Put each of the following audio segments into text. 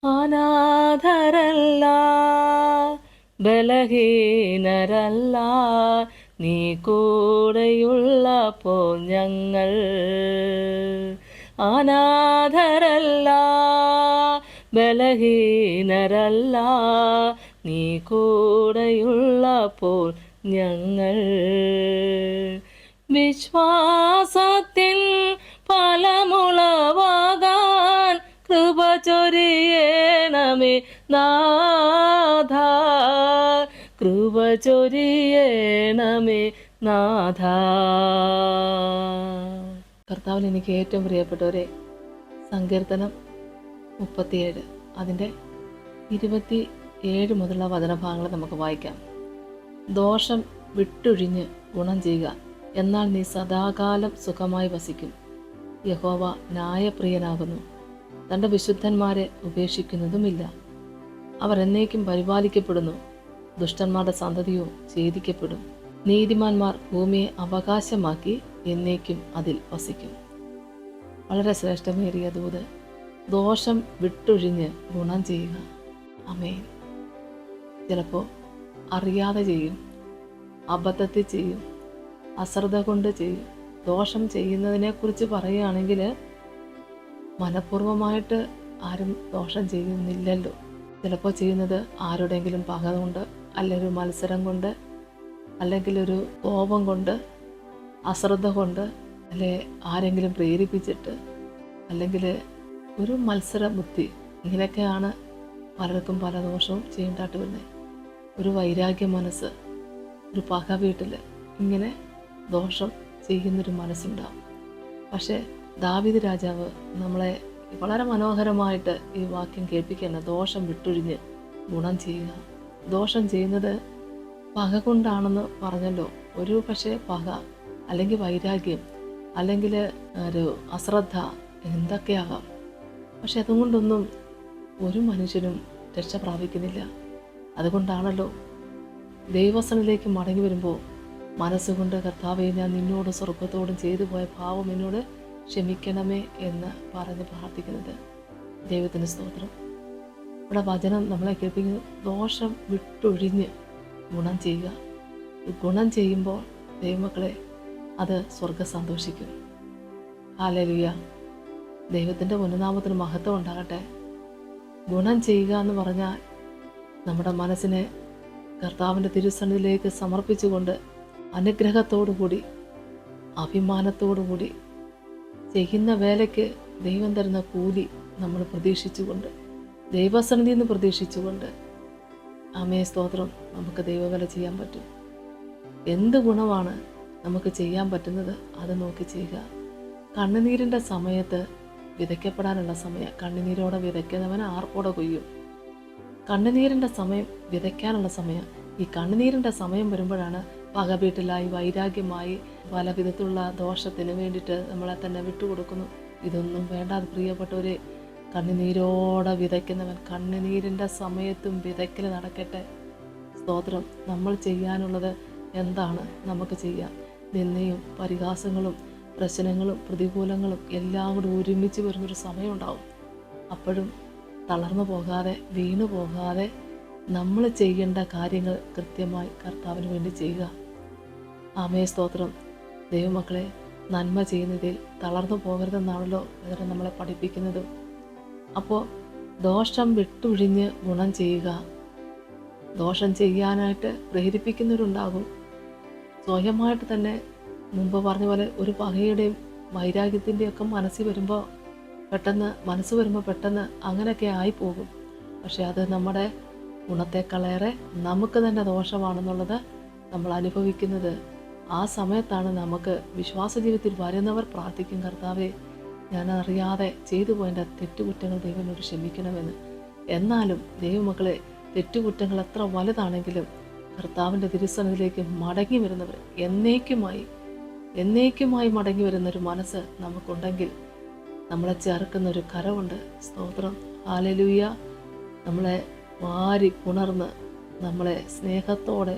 അനാഥരല്ല, ബലഹീനരല്ല, നീ കൂടെയുള്ളപ്പോൾ ഞങ്ങൾ. അനാഥരല്ല, ബലഹീനരല്ല, നീ കൂടെയുള്ളപ്പോൾ ഞങ്ങൾ. വിശ്വാസത്തിൻ ഫലമുളവാകാൻ കൃപ ചൊരിയണമേ നാഥ, കൃപ ചൊരിയണമേ നാഥ. കർത്താവിൽ എനിക്ക് ഏറ്റവും പ്രിയപ്പെട്ടവരെ, സങ്കീർത്തനം 37 അതിൻ്റെ 27 മുതലുള്ള വചനഭാഗങ്ങൾ നമുക്ക് വായിക്കാം. ദോഷം വിട്ടൊഴിഞ്ഞ് ഗുണം ചെയ്യുക, എന്നാൽ നീ സദാകാലം സുഖമായി വസിക്കും. യഹോവ ന്യായപ്രിയനാകുന്നു, തൻ്റെ വിശുദ്ധന്മാരെ ഉപേക്ഷിക്കുന്നതുമില്ല. അവർ എന്നേക്കും പരിപാലിക്കപ്പെടുന്നു, ദുഷ്ടന്മാരുടെ സന്തതിയോ ഛേദിക്കപ്പെടും. നീതിമാന്മാർ ഭൂമിയെ അവകാശമാക്കി എന്നേക്കും അതിൽ വസിക്കും. വളരെ ശ്രേഷ്ഠമേറിയ ദൂത്. ദോഷം വിട്ടൊഴിഞ്ഞ് ഗുണം ചെയ്യുക. ആമേൻ. ചിലപ്പോൾ അറിയാതെ ചെയ്യും, അബദ്ധത്തിൽ ചെയ്യും, അശ്രദ്ധ കൊണ്ട് ചെയ്യും. ദോഷം ചെയ്യുന്നതിനെക്കുറിച്ച് പറയുകയാണെങ്കിൽ മനഃപൂർവ്വമായിട്ട് ആരും ദോഷം ചെയ്യുന്നില്ലല്ലോ. ചിലപ്പോൾ ചെയ്യുന്നത് ആരുടെയെങ്കിലും പക കൊണ്ട്, അല്ലെങ്കിൽ ഒരു മത്സരം കൊണ്ട്, അല്ലെങ്കിൽ ഒരു കോപം കൊണ്ട്, അശ്രദ്ധ കൊണ്ട്, അല്ലെ ആരെങ്കിലും പ്രേരിപ്പിച്ചിട്ട്, അല്ലെങ്കിൽ ഒരു മത്സര ബുദ്ധി. ഇങ്ങനെയൊക്കെയാണ് പലർക്കും പല ദോഷവും ചെയ്യേണ്ടതായിട്ട് വരുന്നത്. ഒരു വൈരാഗ്യ മനസ്സ്, ഒരു പക വീട്ടിൽ ഇങ്ങനെ ദോഷം ചെയ്യുന്നൊരു മനസ്സുണ്ടാവും. പക്ഷേ ദാവീദ് രാജാവ് നമ്മളെ വളരെ മനോഹരമായിട്ട് ഈ വാക്യം കേൾപ്പിക്കുകയാണ്. ദോഷം വിട്ടൊഴിഞ്ഞ് ഗുണം ചെയ്യുക. ദോഷം ചെയ്യുന്നത് പക കൊണ്ടാണെന്ന് പറഞ്ഞല്ലോ. ഒരു പക്ഷേ പക, അല്ലെങ്കിൽ വൈരാഗ്യം, അല്ലെങ്കിൽ ഒരു അശ്രദ്ധ, എന്തൊക്കെയാകാം. പക്ഷെ അതുകൊണ്ടൊന്നും ഒരു മനുഷ്യനും രക്ഷ പ്രാപിക്കുന്നില്ല. അതുകൊണ്ടാണല്ലോ ദൈവസനിലേക്ക് മടങ്ങി വരുമ്പോൾ മനസ്സുകൊണ്ട് കർത്താവേ, ഞാൻ നിന്നോട് സ്വർഗത്തോടും ചെയ്തു പോയ പാവം എന്നോട് ക്ഷമിക്കണമേ എന്ന് പറഞ്ഞ് പ്രാർത്ഥിക്കുന്നത്. ദൈവത്തിന് സ്തോത്രം. ഇവിടെ വചനം നമ്മളെ കേൾപ്പിക്കുന്നത് ദോഷം വിട്ടൊഴിഞ്ഞ് ഗുണം ചെയ്യുക. ഗുണം ചെയ്യുമ്പോൾ ദൈവമക്കളെ അത് സ്വർഗം സന്തോഷിക്കും. ഹല്ലേലൂയ. ദൈവത്തിൻ്റെ പൊന്നുനാമത്തിന് മഹത്വം ഉണ്ടാകട്ടെ. ഗുണം ചെയ്യുക എന്ന് പറഞ്ഞാൽ നമ്മുടെ മനസ്സിനെ കർത്താവിൻ്റെ തിരുസന്നിധിയിലേക്ക് സമർപ്പിച്ചുകൊണ്ട് അനുഗ്രഹത്തോടുകൂടി, അഭിമാനത്തോടുകൂടി ചെയ്യുന്ന വേലയ്ക്ക് ദൈവം തരുന്ന കൂലി നമ്മൾ പ്രതീക്ഷിച്ചുകൊണ്ട്, ദൈവസന്നിധിയിൽ നിന്ന് പ്രതീക്ഷിച്ചുകൊണ്ട്, ആമേ സ്തോത്രം, നമുക്ക് ദൈവവേല ചെയ്യാൻ പറ്റും. എന്ത് ഗുണമാണ് നമുക്ക് ചെയ്യാൻ പറ്റുന്നത് അത് നോക്കി ചെയ്യുക. കണ്ണുനീരിൻ്റെ സമയത്ത് വിതയ്ക്കപ്പെടാനുള്ള സമയം. കണ്ണുനീരോടെ വിതയ്ക്കുന്നവൻ ആർപ്പോടെ കൊയ്യും. കണ്ണുനീരിൻ്റെ സമയം വിതയ്ക്കാനുള്ള സമയം. ഈ കണ്ണുനീരിൻ്റെ സമയം വരുമ്പോഴാണ് പകവീട്ടിലായി, വൈരാഗ്യമായി, പല വിധത്തിലുള്ള ദോഷത്തിന് വേണ്ടിയിട്ട് നമ്മളെ തന്നെ വിട്ടുകൊടുക്കുന്നു. ഇതൊന്നും വേണ്ടാതെ പ്രിയപ്പെട്ടവരെ, കണ്ണുനീരോടെ വിതയ്ക്കുന്നവൻ കണ്ണുനീരിൻ്റെ സമയത്തും വിതയ്ക്കൽ നടക്കട്ടെ. സ്തോത്രം. നമ്മൾ ചെയ്യാനുള്ളത് എന്താണ്? നമുക്ക് ചെയ്യാം. നിന്ദയും പരിഹാസങ്ങളും പ്രശ്നങ്ങളും പ്രതികൂലങ്ങളും എല്ലാം കൂടി ഒരുമിച്ച് വരുന്നൊരു സമയമുണ്ടാവും. അപ്പോഴും തളർന്നു പോകാതെ, വീണു പോകാതെ നമ്മൾ ചെയ്യേണ്ട കാര്യങ്ങൾ കൃത്യമായി കർത്താവിന് വേണ്ടി ചെയ്യുക. ആമേ സ്തോത്രം. ദൈവമക്കളെ, നന്മ ചെയ്യുന്നതിൽ തളർന്നു പോകരുതെന്നാണല്ലോ വേറെ നമ്മളെ പഠിപ്പിക്കുന്നത്. അപ്പോൾ ദോഷം വിട്ടൊഴിഞ്ഞ് ഗുണം ചെയ്യുക. ദോഷം ചെയ്യാനായിട്ട് പ്രേരിപ്പിക്കുന്നവരുണ്ടാകും. സ്വയമായിട്ട് തന്നെ മുമ്പ് പറഞ്ഞ പോലെ ഒരു പകയുടെയും വൈരാഗ്യത്തിൻ്റെയും ഒക്കെ മനസ്സ് വരുമ്പോൾ പെട്ടെന്ന് അങ്ങനെയൊക്കെ ആയിപ്പോകും. പക്ഷെ അത് നമ്മുടെ ഗുണത്തെക്കാളേറെ നമുക്ക് തന്നെ ദോഷമാണെന്നുള്ളത് നമ്മൾ അനുഭവിക്കുന്നത് ആ സമയത്താണ്. നമുക്ക് വിശ്വാസ ജീവിതത്തിൽ വരുന്നവർ പ്രാർത്ഥിക്കും, കർത്താവേ, ഞാൻ അറിയാതെ ചെയ്തു പോയതിൻ്റെ തെറ്റുകുറ്റങ്ങൾ ദൈവനോട് ക്ഷമിക്കണമെന്ന്. എന്നാലും ദൈവമക്കളെ, തെറ്റുകുറ്റങ്ങൾ എത്ര വലുതാണെങ്കിലും കർത്താവിൻ്റെ തിരുസന്നിധിയിലേക്ക് മടങ്ങി വരുന്നവർ, എന്നേക്കുമായി മടങ്ങി വരുന്നൊരു മനസ്സ് നമുക്കുണ്ടെങ്കിൽ നമ്മളെ ചേർക്കുന്നൊരു കരമുണ്ട്. സ്തോത്രം. ഹല്ലേലൂയ. നമ്മളെ വാരി പുണർന്ന്, നമ്മളെ സ്നേഹത്തോടെ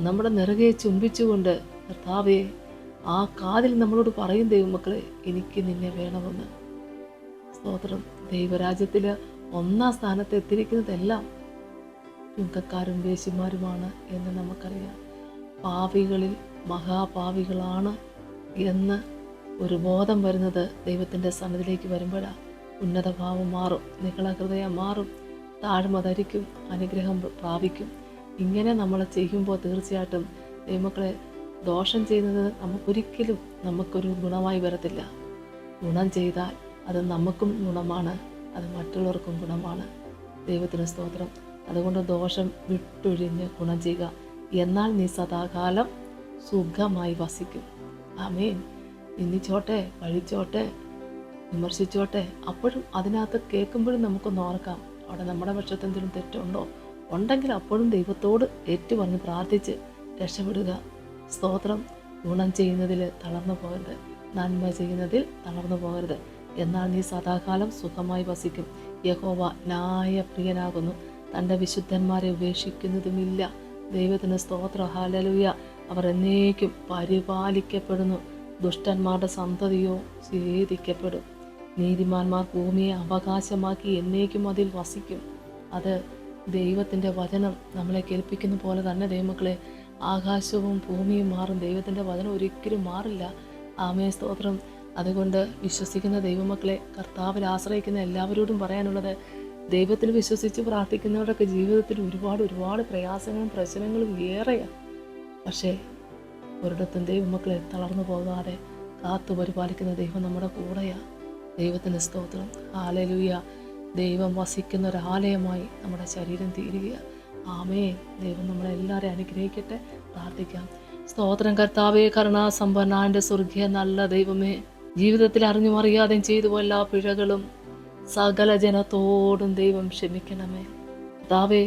നമ്മുടെ നിറകെ ചുംബിച്ചുകൊണ്ട്, കർത്താവേ, ആ കാതിൽ നമ്മളോട് പറയും, ദൈവമക്കളെ, എനിക്ക് നിന്നെ വേണമെന്ന്. സ്തോത്രം. ദൈവരാജ്യത്തിൽ ഒന്നാം സ്ഥാനത്ത് എത്തിയിരിക്കുന്നതെല്ലാം ചുങ്കക്കാരും വേശ്യമാരുമാണ് എന്ന് നമുക്കറിയാം. പാപികളിൽ മഹാപാപികളാണ് എന്ന് ഒരു ബോധം വരുന്നത് ദൈവത്തിൻ്റെ സന്നിധിയിലേക്ക് വരുമ്പോഴാണ്. ഉന്നതഭാവം മാറും, നികളഹൃദയം മാറും, താഴ്മ ധരിക്കും, അനുഗ്രഹം പ്രാപിക്കും. ഇങ്ങനെ നമ്മൾ ചെയ്യുമ്പോൾ തീർച്ചയായിട്ടും ദൈവമക്കളെ, ദോഷം ചെയ്യുന്നത് നമുക്കൊരിക്കലും നമുക്കൊരു ഗുണമായി വരത്തില്ല. ഗുണം ചെയ്താൽ അത് നമുക്കും ഗുണമാണ്, അത് മറ്റുള്ളവർക്കും ഗുണമാണ്. ദൈവത്തിന് സ്തോത്രം. അതുകൊണ്ട് ദോഷം വിട്ടൊഴിഞ്ഞ് ഗുണം ചെയ്യുക, എന്നാൽ നീ സദാകാലം സുഖമായി വസിക്കും. ആമേൻ. നിന്ദിച്ചോട്ടെ, പഴിച്ചോട്ടെ, വിമർശിച്ചോട്ടെ, അപ്പോഴും അതിനകത്ത് കേൾക്കുമ്പോഴും നമുക്കൊന്ന് ഓർക്കാം, അവിടെ നമ്മുടെ പക്ഷത്ത് എന്തെങ്കിലും തെറ്റുണ്ടോ? ഉണ്ടെങ്കിൽ അപ്പോഴും ദൈവത്തോട് ഏറ്റുപറഞ്ഞ് പ്രാർത്ഥിച്ച് രക്ഷപ്പെടുക. സ്തോത്രം. ഗുണം ചെയ്യുന്നതിൽ തളർന്നു പോകരുത്, നന്മ ചെയ്യുന്നതിൽ തളർന്നു പോകരുത്, എന്നാൽ നീ സദാകാലം സുഖമായി വസിക്കും. യഹോവ ന്യായപ്രിയനാകുന്നു, തൻ്റെ വിശുദ്ധന്മാരെ ഉപേക്ഷിക്കുന്നതുമില്ല. ദൈവത്തിന് സ്തോത്ര. ഹല്ലേലൂയ. അവർ എന്നേക്കും പരിപാലിക്കപ്പെടുന്നു. ദുഷ്ടന്മാരുടെ സന്തതിയോ ഛേദിക്കപ്പെടും. നീതിമാന്മാർ ഭൂമിയെ അവകാശമാക്കി എന്നേക്കും അതിൽ വസിക്കും. അത് ദൈവത്തിൻ്റെ വചനം നമ്മളെ കേൾപ്പിക്കുന്ന പോലെ തന്നെ ദൈവമക്കളെ, ആകാശവും ഭൂമിയും മാറും, ദൈവത്തിൻ്റെ വചനം ഒരിക്കലും മാറില്ല. ആമേ സ്തോത്രം. അതുകൊണ്ട് വിശ്വസിക്കുന്ന ദൈവമക്കളെ, കർത്താവിൽ ആശ്രയിക്കുന്ന എല്ലാവരോടും പറയാനുള്ളത്, ദൈവത്തിൽ വിശ്വസിച്ച് പ്രാർത്ഥിക്കുന്നവരുടെയൊക്കെ ജീവിതത്തിൽ ഒരുപാട് പ്രയാസങ്ങളും പ്രശ്നങ്ങളും ഏറെയാണ്. പക്ഷേ ഒരിടത്തും ദൈവമക്കളെ തളർന്നു പോകാതെ കാത്തു പരിപാലിക്കുന്ന ദൈവം നമ്മുടെ കൂടെയാണ്. ദൈവത്തിന് സ്തോത്രം. ഹല്ലേലൂയ. ദൈവം വസിക്കുന്ന ഒരാലയമായി നമ്മുടെ ശരീരം തീരുക. ആമേൻ. ദൈവം നമ്മളെല്ലാവരെയും അനുഗ്രഹിക്കട്ടെ. പ്രാർത്ഥിക്കാം. സ്തോത്രം. കർത്താവേ, കരുണാസമ്പന്നന്റെ സ്വർഗീയ നല്ല ദൈവമേ, ജീവിതത്തിൽ അറിഞ്ഞും അറിയാതെയും ചെയ്തു എല്ലാ പിഴകളും സകല ജനത്തോടും ദൈവം ക്ഷമിക്കണമേ. കർത്താവേ,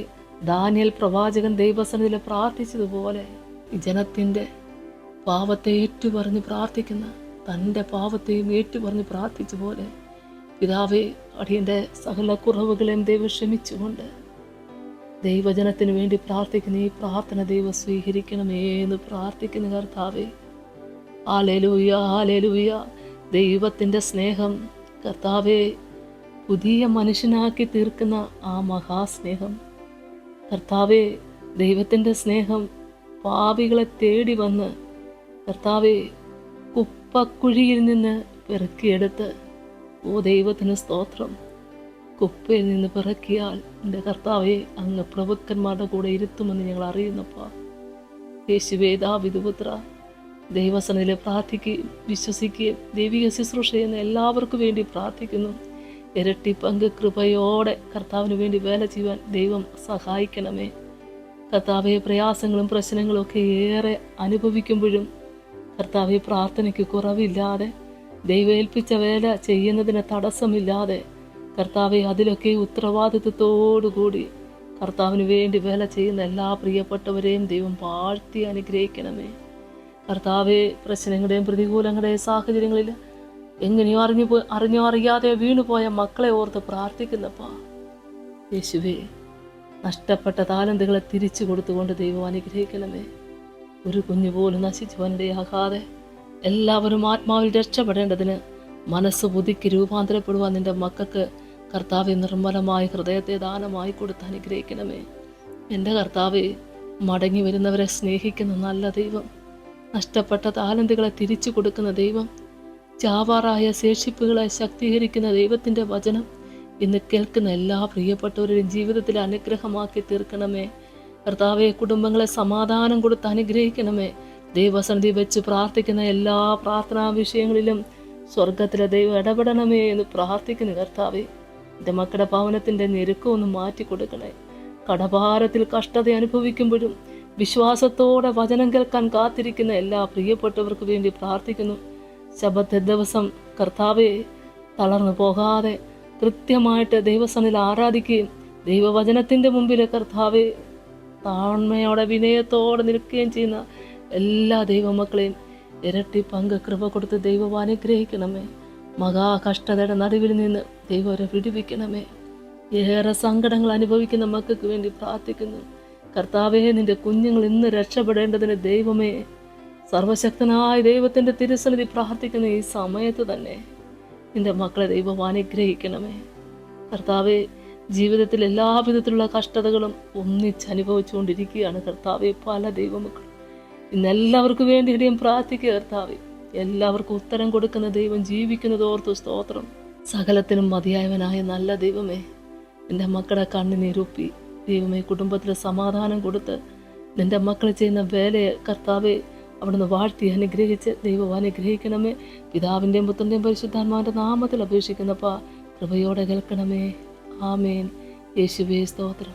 ദാനിയേൽ പ്രവാചകൻ ദൈവസന്നിധിയിൽ പ്രാർത്ഥിച്ചതുപോലെ ജനത്തിൻ്റെ പാപത്തെ ഏറ്റുപറഞ്ഞ് പ്രാർത്ഥിക്കുന്ന, തൻ്റെ പാപത്തെയും ഏറ്റുപറഞ്ഞ് പ്രാർത്ഥിച്ച പോലെ പിതാവേ, അടിയൻ്റെ സകല കുറവുകളെയും ദൈവം ക്ഷമിച്ചുകൊണ്ട് ദൈവജനത്തിന് വേണ്ടി പ്രാർത്ഥിക്കുന്ന ഈ പ്രാർത്ഥന ദൈവം സ്വീകരിക്കണമേ എന്ന് പ്രാർത്ഥിക്കുന്ന കർത്താവേ. Hallelujah, hallelujah. ദൈവത്തിൻ്റെ സ്നേഹം കർത്താവേ, പുതിയ മനുഷ്യനാക്കി തീർക്കുന്ന ആ മഹാസ്നേഹം കർത്താവേ, ദൈവത്തിൻ്റെ സ്നേഹം പാപികളെ തേടി വന്ന് കർത്താവേ, കുപ്പക്കുഴിയിൽ നിന്ന് പെറുക്കിയെടുത്ത്, ഓ ദൈവത്തിന് സ്തോത്രം, കുപ്പയിൽ നിന്ന് പിറക്കിയാൽ എൻ്റെ കർത്താവെ, അങ്ങ് പ്രഭുക്കന്മാരുടെ കൂടെ ഇരുത്തുമെന്ന് ഞങ്ങൾ അറിയുന്നപ്പാ. യേശുവേ, ദാവീദ് പുത്ര, ദൈവസന്നിധിയിൽ പ്രാർത്ഥിക്കുകയും വിശ്വസിക്കുകയും ദൈവിക ശുശ്രൂഷ ചെയ്യുന്ന എല്ലാവർക്കും വേണ്ടി പ്രാർത്ഥിക്കുന്നു. ഇരട്ടി പങ്ക് കൃപയോടെ കർത്താവിന് വേണ്ടി വേല ചെയ്യുവാൻ ദൈവം സഹായിക്കണമേ. കർത്താവെ, പ്രയാസങ്ങളും പ്രശ്നങ്ങളും ഒക്കെ ഏറെ അനുഭവിക്കുമ്പോഴും കർത്താവെ, പ്രാർത്ഥനയ്ക്ക് കുറവില്ലാതെ, ദൈവം ഏൽപ്പിച്ച വേല ചെയ്യുന്നതിന് തടസ്സമില്ലാതെ കർത്താവെ, അതിലൊക്കെ ഉത്തരവാദിത്വത്തോടുകൂടി കർത്താവിന് വേണ്ടി വേല ചെയ്യുന്ന എല്ലാ പ്രിയപ്പെട്ടവരെയും ദൈവം വാഴ്ത്തി അനുഗ്രഹിക്കണമേ. കർത്താവെ, പ്രശ്നങ്ങളുടെയും പ്രതികൂലങ്ങളുടെയും സാഹചര്യങ്ങളിൽ എങ്ങനെയോ അറിഞ്ഞോ അറിയാതെ വീണുപോയ മക്കളെ ഓർത്ത് പ്രാർത്ഥിക്കുന്നപ്പാ. യേശുവേ, നഷ്ടപ്പെട്ട താലന്തുകളെ തിരിച്ചു കൊടുത്തുകൊണ്ട് ദൈവം അനുഗ്രഹിക്കണമേ. ഒരു കുഞ്ഞു പോലും നശിച്ചു വനിടയാകാതെ എല്ലാവരും ആത്മാവിൽ രക്ഷപ്പെടേണ്ടതിന് മനസ്സ് പുതുക്കി രൂപാന്തരപ്പെടുവാൻ നിന്റെ മക്കൾക്ക് കർത്താവെ, നിർമ്മലമായ ഹൃദയത്തെ ദാനമായി കൊടുത്ത് അനുഗ്രഹിക്കണമേ. എൻ്റെ കർത്താവെ, മടങ്ങി വരുന്നവരെ സ്നേഹിക്കുന്ന നല്ല ദൈവം, നഷ്ടപ്പെട്ട താലന്തുകളെ തിരിച്ചു കൊടുക്കുന്ന ദൈവം, ചാവാറായ ശേഷിപ്പുകളെ ശക്തീകരിക്കുന്ന ദൈവത്തിൻ്റെ വചനം ഇന്ന് കേൾക്കുന്ന എല്ലാ പ്രിയപ്പെട്ടവരുടെയും ജീവിതത്തിൽ അനുഗ്രഹമാക്കി തീർക്കണമേ. കർത്താവെ, കുടുംബങ്ങളെ സമാധാനം കൊടുത്ത് അനുഗ്രഹിക്കണമേ. ദൈവസന്നിധി വെച്ച് പ്രാർത്ഥിക്കുന്ന എല്ലാ പ്രാർത്ഥനാ വിഷയങ്ങളിലും സ്വർഗത്തിലെ ദൈവം ഇടപെടണമേ എന്ന് പ്രാർത്ഥിക്കുന്ന കർത്താവെ, എൻ്റെ മക്കളുടെ ഭവനത്തിൻ്റെ ഞെരുക്കമൊന്ന് മാറ്റി കൊടുക്കണേ. കടഭാരത്തിൽ കഷ്ടത അനുഭവിക്കുമ്പോഴും വിശ്വാസത്തോടെ വചനം കേൾക്കാൻ കാത്തിരിക്കുന്ന എല്ലാ പ്രിയപ്പെട്ടവർക്ക് വേണ്ടി പ്രാർത്ഥിക്കുന്നു. ശബത്ത് ദിവസം കർത്താവെ, തളർന്നു പോകാതെ കൃത്യമായിട്ട് ദൈവസന്നിധിയിൽ ആരാധിക്കുകയും ദൈവവചനത്തിൻ്റെ മുമ്പിൽ കർത്താവെ താഴ്മയോടെ വിനയത്തോടെ നിൽക്കുകയും ചെയ്യുന്ന എല്ലാ ദൈവമക്കളെയും ഇരട്ടി പങ്ക് കൃപ കൊടുത്ത് ദൈവം അനുഗ്രഹിക്കണമേ. മഹാകഷ്ടതയുടെ നടുവിൽ നിന്ന് ദൈവരെ വിടുവിക്കണമേ. ഏറെ സങ്കടങ്ങൾ അനുഭവിക്കുന്ന മക്കൾക്ക് വേണ്ടി പ്രാർത്ഥിക്കുന്നു. കർത്താവേ, നിന്റെ കുഞ്ഞുങ്ങൾ ഇന്ന് രക്ഷപ്പെടേണ്ടതിന് ദൈവമേ, സർവശക്തനായ ദൈവത്തിൻ്റെ തിരുസന്നിധി പ്രാർത്ഥിക്കുന്ന ഈ സമയത്ത് തന്നെ നിന്റെ മക്കളെ ദൈവം അനുഗ്രഹിക്കണമേ. കർത്താവേ, ജീവിതത്തിൽ എല്ലാവിധത്തിലുള്ള കഷ്ടതകളും ഒന്നിച്ച് അനുഭവിച്ചുകൊണ്ടിരിക്കുകയാണ് കർത്താവെ പല ദൈവമക്കളും. ഇന്ന് എല്ലാവർക്കും വേണ്ടിയും പ്രാർത്ഥിക്കുക കർത്താവെ. എല്ലാവർക്കും ഉത്തരം കൊടുക്കുന്ന ദൈവം ജീവിക്കുന്നത് ഓർത്തു സ്തോത്രം. സകലത്തിനും മതിയായവനായ നല്ല ദൈവമേ, എൻ്റെ മക്കളെ കണ്ണുനീരൊപ്പി ദൈവമേ കുടുംബത്തിൽ സമാധാനം കൊടുത്ത് നിൻ്റെ മക്കൾ ചെയ്യുന്ന വേലയെ കർത്താവെ അവിടുന്ന് വാഴ്ത്തി അനുഗ്രഹിച്ച് ദൈവം അനുഗ്രഹിക്കണമേ. പിതാവിൻ്റെയും പുത്രൻ്റെയും പരിശുദ്ധാത്മാവിൻ്റെ നാമത്തിൽ അപേക്ഷിക്കുന്നപ്പാ കൃപയോടെ കേൾക്കണമേ. ആമേൻ. യേശുവേ സ്തോത്രം.